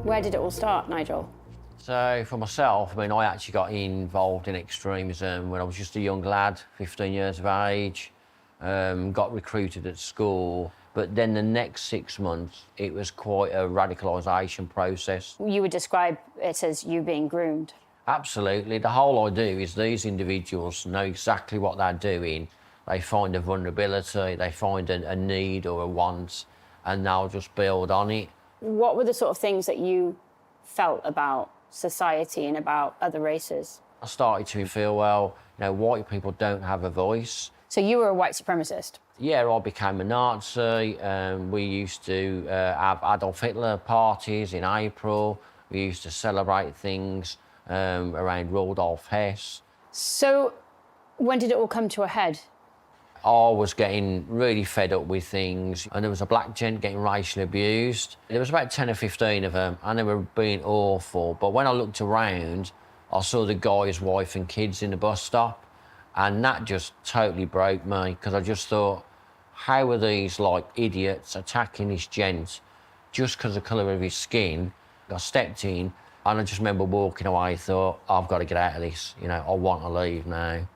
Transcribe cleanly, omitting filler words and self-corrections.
Where did it all start, Nigel? So for myself, I mean, I actually got involved in extremism when I was just a young lad, 15 years of age, got recruited at school. But then the next 6 months, it was quite a radicalisation process. You would describe it as you being groomed. Absolutely. The whole idea is these individuals know exactly what they're doing. They find a vulnerability, they find a need or a want, and they'll just build on it. What were the sort of things that you felt about society and about other races? I started to feel, well, you know, white people don't have a voice. So you were a white supremacist? Yeah, I became a Nazi. We used to have Adolf Hitler parties in April. We used to celebrate things around Rudolf Hess. So when did it all come to a head? I was getting really fed up with things, and there was a black gent getting racially abused. There was about 10 or 15 of them, and they were being awful. But when I looked around, I saw the guy's wife and kids in the bus stop, and that just totally broke me, because I just thought, how are these, like, idiots attacking this gent just because of the colour of his skin? I stepped in, and I just remember walking away, thought, I've got to get out of this, you know, I want to leave now.